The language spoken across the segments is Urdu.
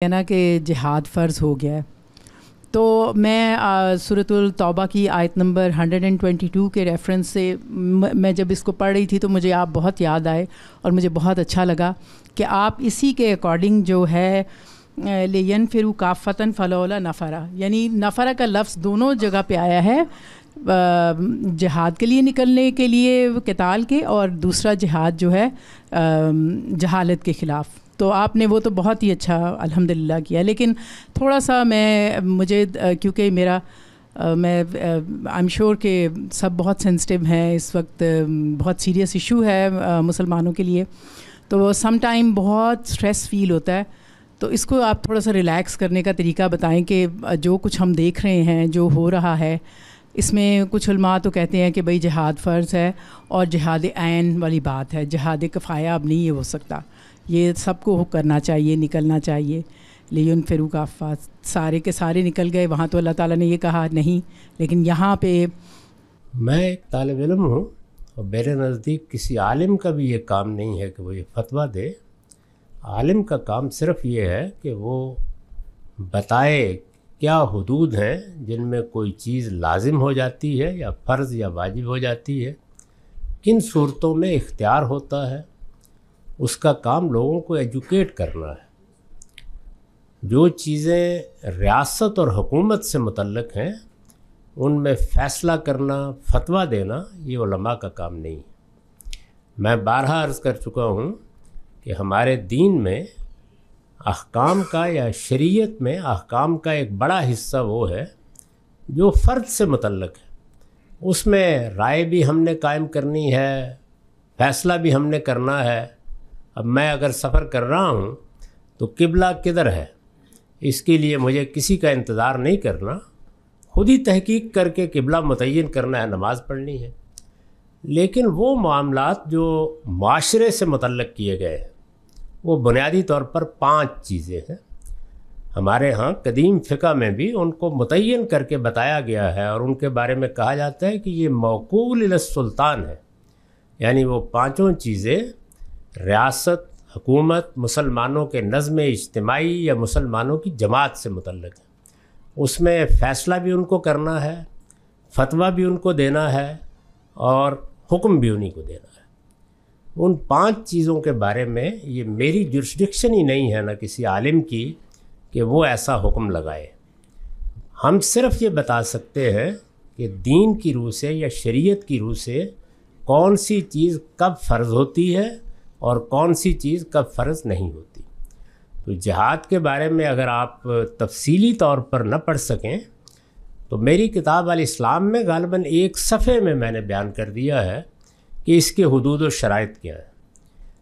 ہے نا کہ جہاد فرض ہو گیا ہے، تو میں سورۃ التوبہ کی آیت نمبر 122 کے ریفرنس سے میں جب اس کو پڑھ رہی تھی تو مجھے آپ بہت یاد آئے اور مجھے بہت اچھا لگا کہ آپ اسی کے اکارڈنگ جو ہے لِيَنْفِرُوا كَافَّةً فَلَوْلَا نَفَرَ، یعنی نفرہ کا لفظ دونوں جگہ پہ آیا ہے، جہاد کے لیے نکلنے کے لیے قتال کے، اور دوسرا جہاد جو ہے جہالت کے خلاف۔ تو آپ نے وہ تو بہت ہی اچھا الحمدللہ کیا، لیکن تھوڑا سا مجھے کیونکہ میرا میں آئی ایم شیور کہ سب بہت سینسٹیو ہیں اس وقت، بہت سیریس ایشو ہے مسلمانوں کے لیے، تو سم ٹائم بہت اسٹریس فیل ہوتا ہے، تو اس کو آپ تھوڑا سا ریلیکس کرنے کا طریقہ بتائیں کہ جو کچھ ہم دیکھ رہے ہیں جو ہو رہا ہے اس میں کچھ علماء تو کہتے ہیں کہ بھئی جہاد فرض ہے اور جہاد عین والی بات ہے، جہاد کفایہ اب نہیں ہو سکتا، یہ سب کو کرنا چاہیے، نکلنا چاہیے، لِيَنْفِرُوا كَافَّةً، سارے کے سارے نکل گئے، وہاں تو اللہ تعالیٰ نے یہ کہا نہیں، لیکن یہاں پہ میں ایک طالب علم ہوں اور میرے نزدیک کسی عالم کا بھی یہ کام نہیں ہے کہ وہ یہ فتویٰ دے۔ عالم کا کام صرف یہ ہے کہ وہ بتائے کیا حدود ہیں جن میں کوئی چیز لازم ہو جاتی ہے یا فرض یا واجب ہو جاتی ہے، کن صورتوں میں اختیار ہوتا ہے، اس کا کام لوگوں کو ایجوکیٹ کرنا ہے۔ جو چیزیں ریاست اور حکومت سے متعلق ہیں ان میں فیصلہ کرنا، فتویٰ دینا، یہ علماء کا کام نہیں ہے۔ میں بارہا عرض کر چکا ہوں کہ ہمارے دین میں احکام کا یا شریعت میں احکام کا ایک بڑا حصہ وہ ہے جو فرد سے متعلق ہے، اس میں رائے بھی ہم نے قائم کرنی ہے، فیصلہ بھی ہم نے کرنا ہے۔ اب میں اگر سفر کر رہا ہوں تو قبلہ کدھر ہے، اس کے لیے مجھے کسی کا انتظار نہیں کرنا، خود ہی تحقیق کر کے قبلہ متعین کرنا ہے، نماز پڑھنی ہے۔ لیکن وہ معاملات جو معاشرے سے متعلق کیے گئے ہیں وہ بنیادی طور پر 5 چیزیں ہیں۔ ہمارے ہاں قدیم فقہ میں بھی ان کو متعین کر کے بتایا گیا ہے اور ان کے بارے میں کہا جاتا ہے کہ یہ موکول الی السلطان ہے، یعنی وہ 5 چیزیں ریاست، حکومت، مسلمانوں کے نظم اجتماعی یا مسلمانوں کی جماعت سے متعلق ہے۔ اس میں فیصلہ بھی ان کو کرنا ہے، فتویٰ بھی ان کو دینا ہے اور حکم بھی انہی کو دینا ہے۔ ان 5 چیزوں کے بارے میں یہ میری جورسڈکشن ہی نہیں ہے نہ کسی عالم کی کہ وہ ایسا حکم لگائے۔ ہم صرف یہ بتا سکتے ہیں کہ دین کی روح سے یا شریعت کی روح سے کون سی چیز کب فرض ہوتی ہے اور کون سی چیز کب فرض نہیں ہوتی۔ تو جہاد کے بارے میں اگر آپ تفصیلی طور پر نہ پڑھ سکیں تو میری کتاب الاسلام میں غالباً 1 صفحے میں نے بیان کر دیا ہے کہ اس کے حدود و شرائط کیا ہیں۔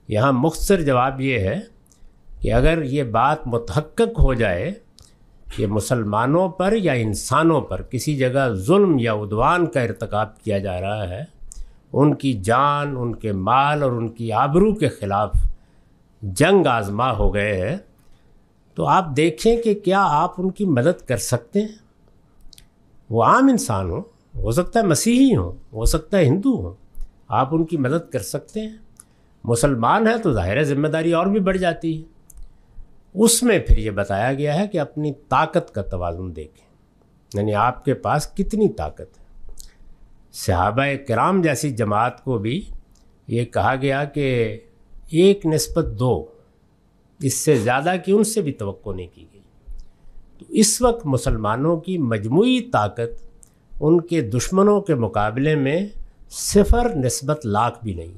یہاں مختصر جواب یہ ہے کہ اگر یہ بات متحقق ہو جائے کہ مسلمانوں پر یا انسانوں پر کسی جگہ ظلم یا عدوان کا ارتکاب کیا جا رہا ہے، ان کی جان، ان کے مال اور ان کی آبرو کے خلاف جنگ آزما ہو گئے ہیں، تو آپ دیکھیں کہ کیا آپ ان کی مدد کر سکتے ہیں؟ وہ عام انسان ہو سکتا ہے مسیحی ہوں، ہو سکتا ہے ہندو ہوں، آپ ان کی مدد کر سکتے ہیں؟ مسلمان ہیں تو ظاہر ہے ذمہ داری اور بھی بڑھ جاتی ہے۔ اس میں پھر یہ بتایا گیا ہے کہ اپنی طاقت کا توازن دیکھیں، یعنی آپ کے پاس کتنی طاقت ہے۔ صحابہ کرام جیسی جماعت کو بھی یہ کہا گیا کہ 1:2، اس سے زیادہ کی ان سے بھی توقع نہیں کی گئی۔ تو اس وقت مسلمانوں کی مجموعی طاقت ان کے دشمنوں کے مقابلے میں 0.1 بھی نہیں۔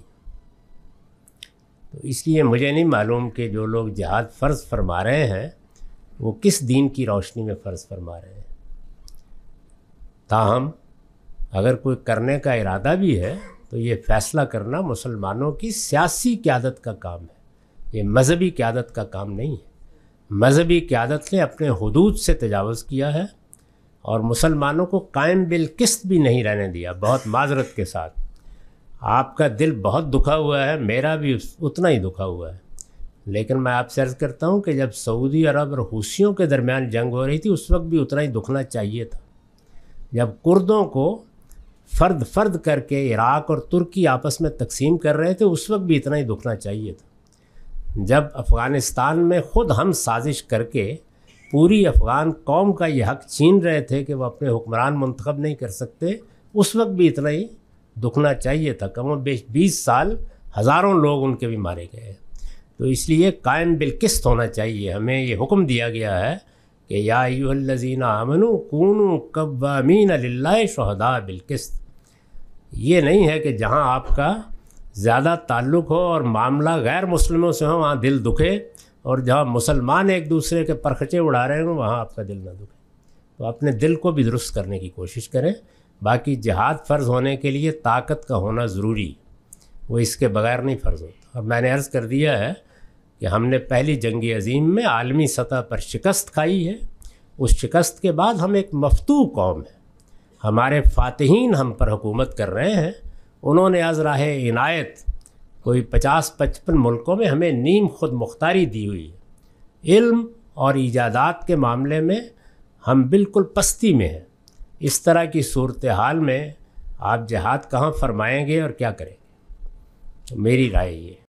تو اس لیے مجھے نہیں معلوم کہ جو لوگ جہاد فرض فرما رہے ہیں وہ کس دین کی روشنی میں فرض فرما رہے ہیں۔ تاہم اگر کوئی کرنے کا ارادہ بھی ہے تو یہ فیصلہ کرنا مسلمانوں کی سیاسی قیادت کا کام ہے، یہ مذہبی قیادت کا کام نہیں ہے۔ مذہبی قیادت نے اپنے حدود سے تجاوز کیا ہے اور مسلمانوں کو قائم بالقسط بھی نہیں رہنے دیا۔ بہت معذرت کے ساتھ، آپ کا دل بہت دکھا ہوا ہے، میرا بھی اتنا ہی دکھا ہوا ہے، لیکن میں آپ سے عرض کرتا ہوں کہ جب سعودی عرب اور حوثیوں کے درمیان جنگ ہو رہی تھی اس وقت بھی اتنا ہی دکھنا چاہیے تھا۔ جب کردوں کو فرد فرد کر کے عراق اور ترکی آپس میں تقسیم کر رہے تھے اس وقت بھی اتنا ہی دکھنا چاہیے تھا۔ جب افغانستان میں خود ہم سازش کر کے پوری افغان قوم کا یہ حق چھین رہے تھے کہ وہ اپنے حکمران منتخب نہیں کر سکتے، اس وقت بھی اتنا ہی دکھنا چاہیے تھا۔ کم و بیش 20 سال ہزاروں لوگ ان کے بھی مارے گئے۔ تو اس لیے قائم بالقسط ہونا چاہیے۔ ہمیں یہ حکم دیا گیا ہے کہ یا ایھا الذین آمنوا کونوا قوامین للہ شہداء بالقسط۔ یہ نہیں ہے کہ جہاں آپ کا زیادہ تعلق ہو اور معاملہ غیر مسلموں سے ہو وہاں دل دکھے، اور جہاں مسلمان ایک دوسرے کے پرخچے اڑا رہے ہوں وہاں آپ کا دل نہ دکھے۔ تو اپنے دل کو بھی درست کرنے کی کوشش کریں۔ باقی جہاد فرض ہونے کے لیے طاقت کا ہونا ضروری، وہ اس کے بغیر نہیں فرض ہوتا۔ اور میں نے عرض کر دیا ہے کہ ہم نے پہلی جنگ عظیم میں عالمی سطح پر شکست کھائی ہے۔ اس شکست کے بعد ہم ایک مفتوح قوم ہیں۔ ہمارے فاتحین ہم پر حکومت کر رہے ہیں، انہوں نے از راہ عنایت کوئی 50-55 ملکوں میں ہمیں نیم خود مختاری دی ہوئی ہے۔ علم اور ایجادات کے معاملے میں ہم بالکل پستی میں ہیں۔ اس طرح کی صورتحال میں آپ جہاد کہاں فرمائیں گے اور کیا کریں گے؟ میری رائے یہ ہے۔